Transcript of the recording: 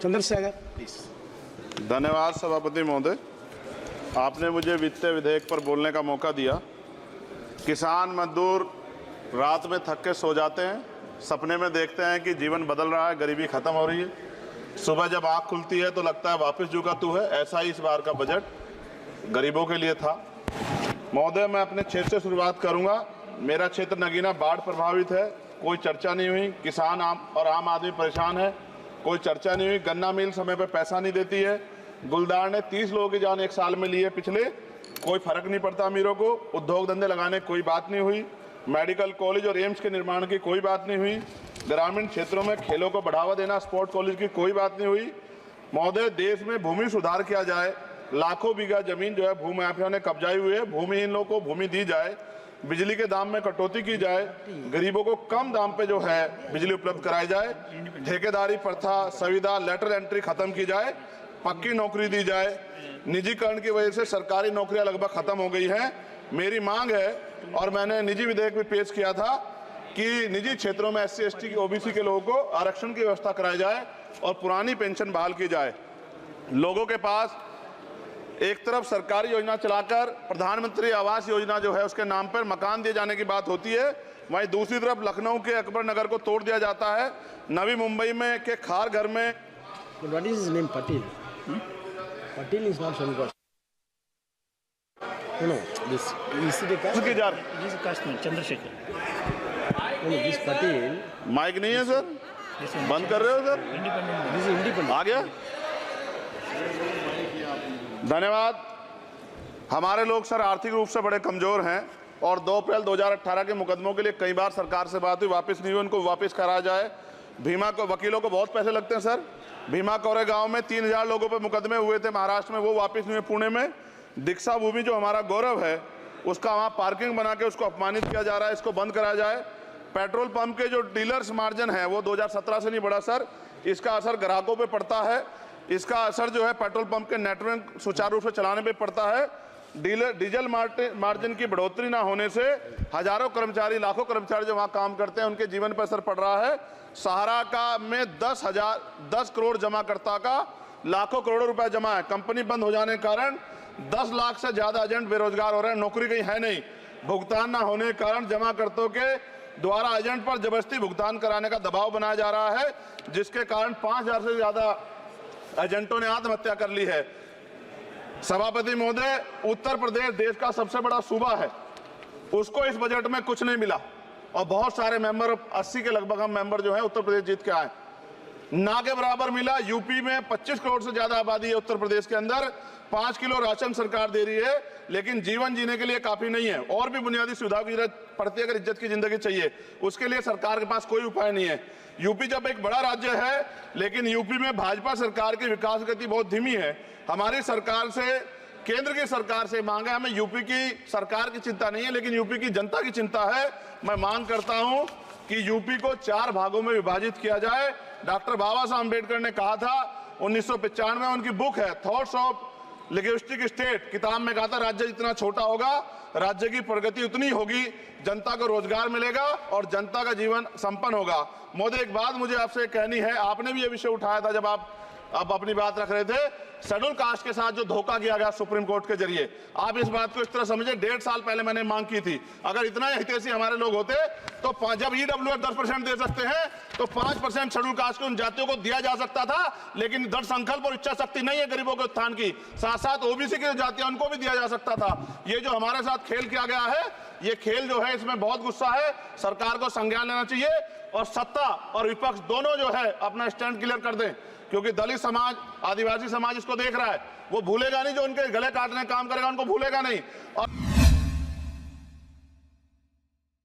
Chandrashekhar please. धन्यवाद सभापति महोदय, आपने मुझे वित्तीय विधेयक पर बोलने का मौका दिया। किसान मजदूर रात में थक के सो जाते हैं, सपने में देखते हैं कि जीवन बदल रहा है, गरीबी खत्म हो रही है। सुबह जब आँख खुलती है तो लगता है वापस जो का तू है। ऐसा ही इस बार का बजट गरीबों के लिए था। महोदय, मैं अपने क्षेत्र से शुरुआत करूंगा। मेरा क्षेत्र नगीना बाढ़ प्रभावित है, कोई चर्चा नहीं हुई। किसान आम आदमी परेशान है, कोई चर्चा नहीं हुई। गन्ना मिल समय पर पैसा नहीं देती है। गुलदार ने 30 लोगों की जान एक साल में ली है पिछले, कोई फर्क नहीं पड़ता अमीरों को। उद्योग धंधे लगाने कोई बात नहीं हुई। मेडिकल कॉलेज और एम्स के निर्माण की कोई बात नहीं हुई। ग्रामीण क्षेत्रों में खेलों को बढ़ावा देना, स्पोर्ट कॉलेज की कोई बात नहीं हुई। महोदय, देश में भूमि सुधार किया जाए, लाखों बीघा जमीन जो है भूमाफिया ने कब्जाई हुई है, भूमिहीन लोगों को भूमि दी जाए, बिजली के दाम में कटौती की जाए, गरीबों को कम दाम पे जो है बिजली उपलब्ध कराई जाए, ठेकेदारी प्रथा, संविदा, लेटर एंट्री खत्म की जाए, पक्की नौकरी दी जाए। निजीकरण की वजह से सरकारी नौकरियां लगभग खत्म हो गई हैं। मेरी मांग है, और मैंने निजी विधेयक भी पेश किया था, कि निजी क्षेत्रों में SC ST की OBC के लोगों को आरक्षण की व्यवस्था कराई जाए और पुरानी पेंशन बहाल की जाए। लोगों के पास एक तरफ सरकारी योजना चलाकर प्रधानमंत्री आवास योजना जो है उसके नाम पर मकान दिए जाने की बात होती है, वहीं दूसरी तरफ लखनऊ के अकबर नगर को तोड़ दिया जाता है। नवी मुंबई में के खार घर में What is his name? Patil. Patil is not Shankar. No, this is the caste. उसकी जा This is caste man, Chandrasekhar. No, this Patil. Mic नहीं है सर, बंद कर रहे हो sir? Independent. This is independent. आ गया। धन्यवाद। हमारे लोग सर आर्थिक रूप से बड़े कमजोर हैं और 2 अप्रैल 2018 के मुकदमों के लिए कई बार सरकार से बात हुई, वापस नहीं हुई। उनको वापस कराया जाए। भीमा को वकीलों को बहुत पैसे लगते हैं सर। भीमा कोरे गांव में 3000 लोगों पर मुकदमे हुए थे महाराष्ट्र में, वो वापस नहीं हुए। पुणे में दीक्षा भूमि जो हमारा गौरव है, उसका वहाँ पार्किंग बना के उसको अपमानित किया जा रहा है, इसको बंद कराया जाए। पेट्रोल पंप के जो डीलर्स मार्जिन है वो 2017 से नहीं बढ़ा सर, इसका असर ग्राहकों पे पड़ता है। इसका असर जो है पेट्रोल पंप के नेटवर्क सुचारू रूप से चलाने पे पड़ता है। डीजल मार्जिन की बढ़ोतरी ना होने से हजारों कर्मचारी, लाखों कर्मचारी जो वहाँ काम करते हैं उनके जीवन पर असर पड़ रहा है। सहारा का में 10 करोड़ जमाकर्ता का लाखों करोड़ों रुपए जमा है। कंपनी बंद हो जाने के कारण 10 लाख से ज्यादा एजेंट बेरोजगार हो रहे हैं, नौकरी कहीं है नहीं। भुगतान ना होने के कारण जमाकर्ताओं के द्वारा एजेंट पर जबरदस्ती भुगतान कराने का दबाव बनाया जा रहा है, जिसके कारण 5000 से ज्यादा एजेंटों ने आत्महत्या कर ली है। सभापति महोदय, उत्तर प्रदेश देश का सबसे बड़ा सूबा है, उसको इस बजट में कुछ नहीं मिला और बहुत सारे मेंबर, 80 के लगभग हम मेंबर जो है उत्तर प्रदेश जीत के आए, ना के बराबर मिला। यूपी में 25 करोड़ से ज्यादा आबादी है उत्तर प्रदेश के अंदर, 5 किलो राशन सरकार दे रही है, लेकिन जीवन जीने के लिए काफी नहीं है। और भी बुनियादी सुविधाओं की जरूरत पड़ती है। अगर इज्जत की जिंदगी चाहिए उसके लिए सरकार के पास कोई उपाय नहीं है। यूपी जब एक बड़ा राज्य है, लेकिन यूपी में भाजपा सरकार की विकास गति बहुत धीमी है। हमारी सरकार से, केंद्र की सरकार से मांग है, हमें यूपी की सरकार की चिंता नहीं है, लेकिन यूपी की जनता की चिंता है। मैं मांग करता हूं कि यूपी को 4 भागों में विभाजित किया जाए। डॉक्टर बाबा साहब अम्बेडकर ने कहा था 1995 में, उनकी बुक है थॉट्स ऑफ लिंग्विस्टिक स्टेट, किताब में कहा था राज्य जितना छोटा होगा राज्य की प्रगति उतनी होगी, जनता को रोजगार मिलेगा और जनता का जीवन संपन्न होगा। मोदी, एक बात मुझे आपसे कहनी है, आपने भी ये विषय उठाया था जब आप अपनी बात रख रहे थे, शेड्यूल कास्ट के साथ जो धोखा किया गया सुप्रीम कोर्ट के जरिए, आप इस बात को इस तरह समझे, 1.5 साल पहले मैंने मांग की थी, अगर इतना हितैषी हमारे लोग होते तो जब EWF 10% दे सकते हैं तो 5% शेड्यूल कास्ट के उन जातियों को दिया जा सकता था, लेकिन दृढ़ संकल्प और इच्छा शक्ति नहीं है गरीबों के उत्थान की। साथ साथ OBC की जातियां उनको भी दिया जा सकता था। ये जो हमारे साथ खेल किया गया है, ये खेल जो है इसमें बहुत गुस्सा है, सरकार को संज्ञान लेना चाहिए और सत्ता और विपक्ष दोनों जो है अपना स्टैंड क्लियर कर दें, क्योंकि दलित समाज, आदिवासी समाज इसको देख रहा है, वो भूलेगा नहीं, जो उनके गले काटने का काम करेगा उनको भूलेगा नहीं। और